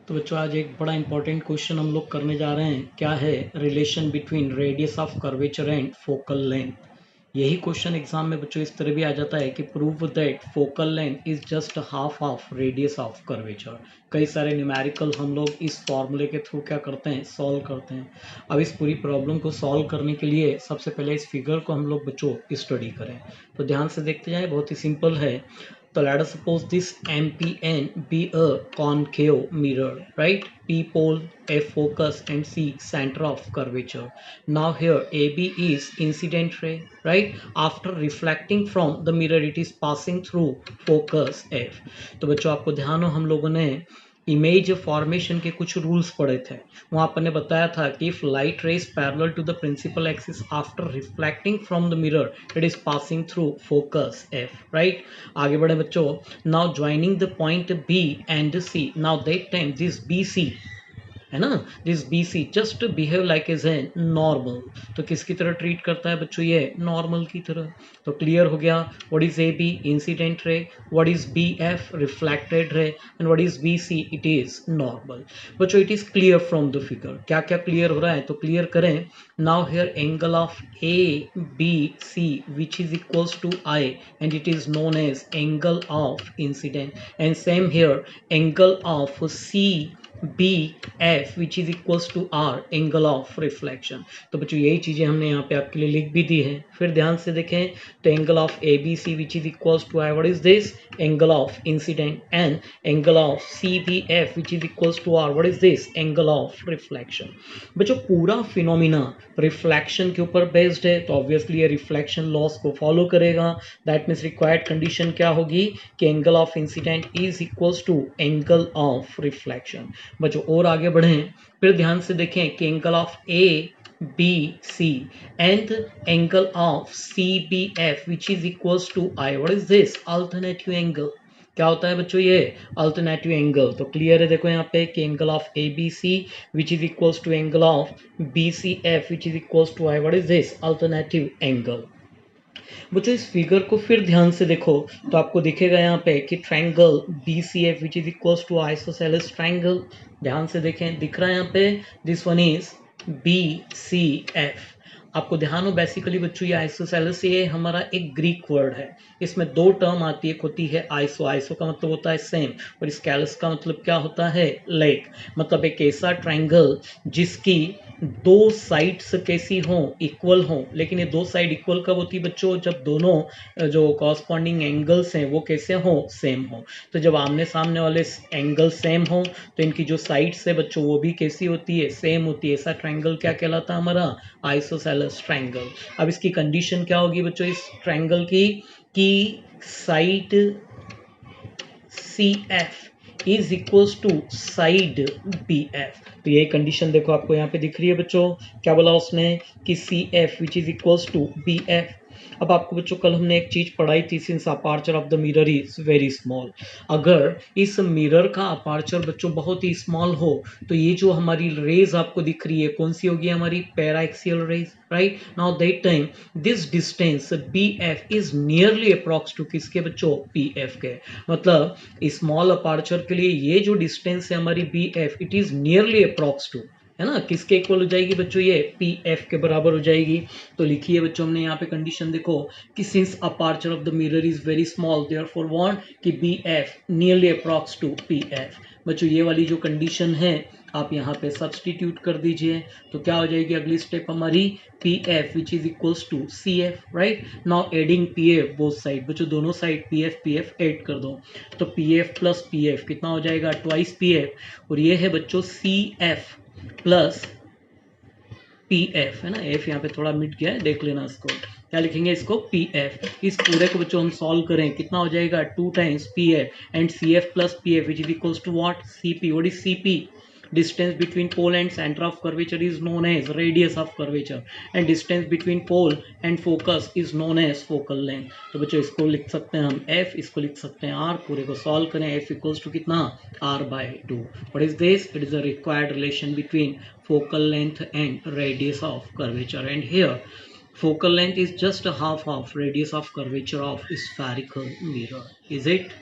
तो बच्चों आज एक बड़ा इंपॉर्टेंट क्वेश्चन हम लोग करने जा रहे हैं। क्या है relation between radius of curvature and focal length. यही क्वेश्चन एग्जाम में बच्चों इस तरह भी आ जाता है कि prove that focal length is just half of radius of curvature. कई सारे न्यूमेरिकल हम लोग इस फॉर्मूले के थ्रू क्या करते हैं, सॉल्व करते हैं। अब इस पूरी प्रॉब्लम को सॉल्व करने के लिए सबसे पहले इस फिगर को हम लोग बच्चों स्टडी करें। तो ध्यान से देखते जाएं, बहुत ही सिंपल है। So let us suppose this MPN be a concave mirror, right? P pole, F focus, and C center of curvature. Now here AB is incident ray, right? After reflecting from the mirror, it is passing through focus F. तो बच्चों आपको ध्यान हो, हम लोगों ने image formation के कुछ रूल्स पढ़े थे। वहां पर ने बताया था कि if light rays parallel to the principal axis after reflecting from the mirror it is passing through focus F, right. आगे बढ़े बच्चों। Now joining the point B and C, now that time this B C है ना, this B C just behave like as a normal. तो किसकी तरह treat करता है बच्चों, ये नॉर्मल की तरह। तो क्लियर हो गया। What is A B, incident ray. What is B F, reflected ray. And what is B C, it is normal. बच्चों it is clear from the figure. क्या क्या क्लियर हो रहा है, तो क्लियर करें। Now here angle of A B C which is equals to I and it is known as angle of incident. And same here angle of C B F which is equals to R angle of reflection. तो बच्चों यही चीजें हमने यहाँ पे आपके लिए लिख भी दी है। फिर ध्यान से देखें तो angle of A B C which is equals to I, what is this, angle of incident. And angle of C B F which is equals to R, what is this, angle of reflection. बच्चों पूरा phenomena reflection के ऊपर based है, तो obviously ये reflection laws को follow करेगा। That means required condition क्या होगी कि angle of incident is equals to angle of reflection. बच्चों और आगे बढ़ें, फिर ध्यान से देखें कि angle of A B C and angle of C B F which is equals to I, what is this, alternative angle. क्या होता है बच्चों, ये अल्टरनेटिव एंगल। तो क्लियर है, देखो यहाँ पे कि angle of A B C which is equals to angle of B C F which is equals to I, what is this, alternative angle. बच्चों इस फिगर को फिर ध्यान से देखो तो आपको दिखेगा यहाँ पे कि triangle B C F which is equals to isosceles triangle. ध्यान से देखें, दिख रहा है यहाँ पे, this one is B C F. आपको ध्यान हो बेसिकली बच्चों ये आइसोसेलेस ये हमारा एक ग्रीक वर्ड है। इसमें दो टर्म आती है, एक होती है आइसो, आइसो का मतलब होता है सेम, और स्केलस का मतलब क्या होता है, लेक। मतलब एक ऐसा ट्रायंगल जिसकी दो साइड्स कैसी हों, इक्वल हों। लेकिन ये दो साइड इक्वल कब होती है बच्चों, जब दोनों जो कॉरस्पॉन्डिंग एंगल्स हैं वो कैसे हों, सेम हों। तो जब आमने सामने वाले एंगल सेम हों तो इनकी जो साइड्स है बच्चों वो भी कैसी होती है, सेम होती है। ऐसा ट्रायंगल क्या कहलाता है, हमारा आइसोसेलेस ट्रायंगल। अब इसकी कंडीशन क्या होगी बच्चों इस ट्रायंगल की, कि side C F is equals to side B F. तो ये कंडीशन देखो आपको यहाँ पे दिख रही है बच्चों। क्या बोला उसने कि C F which is equals to B F. अब आपको बच्चों कल हमने एक चीज पढ़ाई थी, since aperture of the mirror is very small. अगर इस मिरर का अपार्चर बच्चों बहुत ही स्मॉल हो तो ये जो हमारी रेज आपको दिख रही है कौन सी होगी, हमारी paraxial rays, right. Now that time this distance B F is nearly approx to किसके बच्चों, पी एफ के। मतलब स्मॉल अपार्चर के लिए ये जो डिस्टेंस है हमारी B F, it is nearly approx to, है ना, किसके इक्वल हो जाएगी बच्चों, ये पी एफ के बराबर हो जाएगी। तो लिखिए बच्चों हमने यहाँ पे कंडीशन देखो कि since aperture of the mirror is very small therefore what कि B F nearly approx to P F. बच्चों ये वाली जो कंडीशन है आप यहाँ पे सब्सटीट्यूट कर दीजिए। तो क्या हो जाएगी अगली स्टेप हमारी, P F which is equals to C F, right. Now adding P F both side, बच्चों दोनों साइड पी एफ ऐड कर दो। तो P F plus P F कितना हो जाएगा, ट्वाइस पी एफ। और ये है बच्चों C F plus P F, है ना, एफ यहाँ पे थोड़ा मिट गया है, देख लेना इसको। क्या लिखेंगे इसको, पी एफ। इस पूरे को बच्चों हम सॉल्व करें कितना हो जाएगा, 2 times P F and C F plus P F which is equals to what, C P. What is C P, distance between pole and center of curvature is known as radius of curvature and distance between pole and focus is known as focal length। तो बच्चों इसको लिख सकते हैं हम f, इसको लिख सकते हैं r। पूरे को सॉल्व करें, f इक्वल्स टू कितना, r/2। What is this, it is a required relation between focal length and radius of curvature, and here focal length is just a half of radius of curvature of spherical mirror, is it?